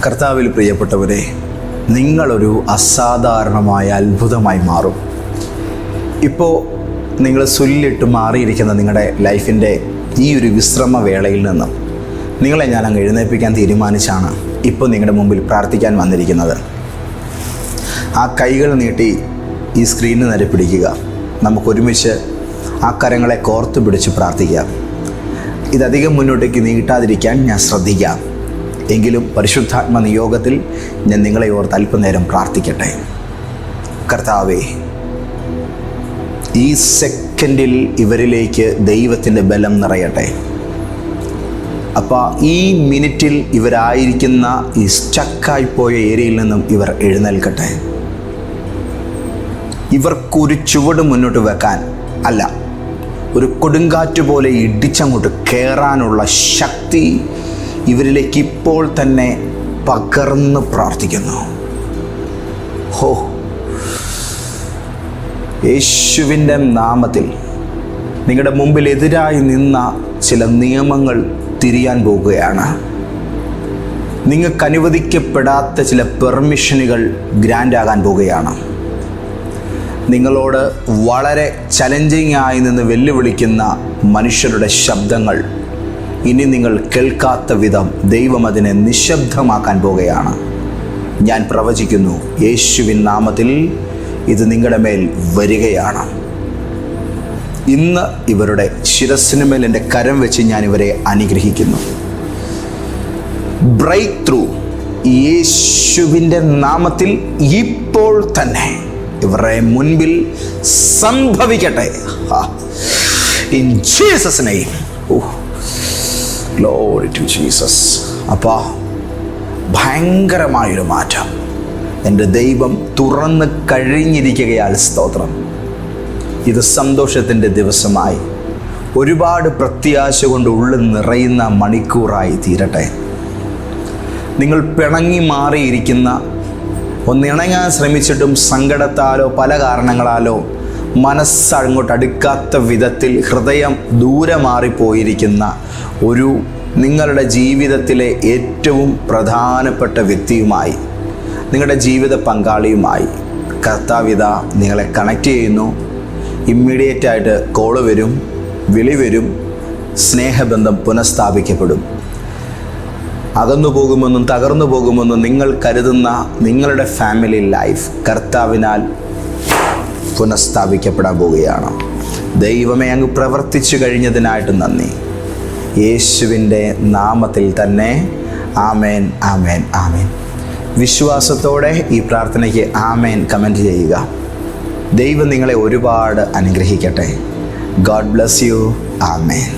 കർത്താവിൽ പ്രിയപ്പെട്ടവരെ, നിങ്ങളൊരു അസാധാരണമായ അത്ഭുതമായി മാറും. ഇപ്പോൾ നിങ്ങൾ സുല്ലിട്ട് മാറിയിരിക്കുന്ന നിങ്ങളുടെ ലൈഫിൻ്റെ ഈ ഒരു വിശ്രമ വേളയിൽ നിന്നും നിങ്ങളെ ഞാൻ അങ്ങ് എഴുന്നേൽപ്പിക്കാൻ തീരുമാനിച്ചാണ് ഇപ്പോൾ നിങ്ങളുടെ മുമ്പിൽ പ്രാർത്ഥിക്കാൻ വന്നിരിക്കുന്നത്. ആ കൈകൾ നീട്ടി ഈ സ്ക്രീനിന് നേരെ പിടിക്കുക. നമുക്കൊരുമിച്ച് ആ കരങ്ങളെ കോർത്ത് പിടിച്ച് പ്രാർത്ഥിക്കാം. ഇതധികം മുന്നോട്ടേക്ക് നീട്ടാതിരിക്കാൻ ഞാൻ ശ്രദ്ധിക്കാം. എങ്കിലും പരിശുദ്ധാത്മ നിയോഗത്തിൽ ഞാൻ നിങ്ങളെ ഓർത്ത് അല്പനേരം പ്രാർത്ഥിക്കട്ടെ. കർത്താവേ, ഈ സെക്കൻഡിൽ ഇവരിലേക്ക് ദൈവത്തിൻ്റെ ബലം നിറയട്ടെ. അപ്പോൾ ഈ മിനിറ്റിൽ ഇവരായിരിക്കുന്ന ഈ സ്റ്റക്കായിപ്പോയ ഏരിയയിൽ നിന്നും ഇവർ എഴുന്നേൽക്കട്ടെ. ഇവർക്കൊരു ചുവട് മുന്നോട്ട് വെക്കാൻ അല്ല, ഒരു കൊടുങ്കാറ്റ് പോലെ ഇടിച്ചങ്ങോട്ട് കയറാനുള്ള ശക്തി ഇവരിലേക്ക് ഇപ്പോൾ തന്നെ പകർന്ന് പ്രാർത്ഥിക്കുന്നു. ഹോ, യേശുവിൻ്റെ നാമത്തിൽ നിങ്ങളുടെ മുമ്പിൽ എതിരായി നിന്ന ചില നിയമങ്ങൾ തിരിയാൻ പോകുകയാണ്. നിങ്ങൾക്ക് അനുവദിക്കപ്പെടാത്ത ചില പെർമിഷനുകൾ ഗ്രാൻഡ് ആകാൻ പോകുകയാണ്. നിങ്ങളോട് വളരെ ചലഞ്ചിങ് ആയി നിന്ന് വെല്ലുവിളിക്കുന്ന മനുഷ്യരുടെ ശബ്ദങ്ങൾ ഇനി നിങ്ങൾ കേൾക്കാത്ത വിധം ദൈവം അതിനെ നിശബ്ദമാക്കാൻ പോകുകയാണ്. ഞാൻ പ്രവചിക്കുന്നു, യേശുവിൻ നാമത്തിൽ ഇത് നിങ്ങളുടെ മേൽ വരികയാണ്. ഇന്ന് ഇവരുടെ ശിരസ്സിന് മേൽ എൻ്റെ കരം വെച്ച് ഞാൻ ഇവരെ അനുഗ്രഹിക്കുന്നു. ബ്രേക്ക് ത്രൂ യേശുവിൻ്റെ നാമത്തിൽ ഇപ്പോൾ തന്നെ ഇവരുടെ മുൻപിൽ സംഭവിക്കട്ടെ. In Jesus name. Glory to Jesus. അപ്പോൾ ഭയങ്കരമായൊരു മാറ്റം എൻ്റെ ദൈവം തുറന്ന് കഴിഞ്ഞിരിക്കുകയാൽ സ്തോത്രം. ഇത് സന്തോഷത്തിൻ്റെ ദിവസമായി, ഒരുപാട് പ്രത്യാശ കൊണ്ട് ഉള്ളിൽ നിറയുന്ന മണിക്കൂറായി തീരട്ടെ. നിങ്ങൾ പിണങ്ങി മാറിയിരിക്കുന്ന, ഒന്നിണങ്ങാൻ ശ്രമിച്ചിട്ടും സങ്കടത്താലോ പല കാരണങ്ങളാലോ മനസ്സങ്ങോട്ട് അടുക്കാത്ത വിധത്തിൽ ഹൃദയം ദൂരെ മാറിപ്പോയിരിക്കുന്ന ഒരു നിങ്ങളുടെ ജീവിതത്തിലെ ഏറ്റവും പ്രധാനപ്പെട്ട വ്യക്തിയുമായി, നിങ്ങളുടെ ജീവിത പങ്കാളിയുമായി കർത്താവിത നിങ്ങളെ കണക്ട് ചെയ്യുന്നു. ഇമ്മീഡിയറ്റായിട്ട് കോള് വരും, വിളി വരും, സ്നേഹബന്ധം പുനഃസ്ഥാപിക്കപ്പെടും. അകന്നു പോകുമെന്നും തകർന്നു പോകുമെന്നും നിങ്ങൾ കരുതുന്ന നിങ്ങളുടെ ഫാമിലി ലൈഫ് കർത്താവിനാൽ പുനഃസ്ഥാപിക്കപ്പെടാൻ പോവുകയാണ്. ദൈവമേ, അങ്ങ് പ്രവർത്തിച്ചു കഴിഞ്ഞതിനായിട്ട് നന്ദി. യേശുവിൻ്റെ നാമത്തിൽ തന്നെ ആമേൻ, ആമേൻ, ആമേൻ. വിശ്വാസത്തോടെ ഈ പ്രാർത്ഥനയ്ക്ക് ആമേൻ കമൻറ്റ് ചെയ്യുക. ദൈവം നിങ്ങളെ ഒരുപാട് അനുഗ്രഹിക്കട്ടെ. God bless you. ആമേൻ.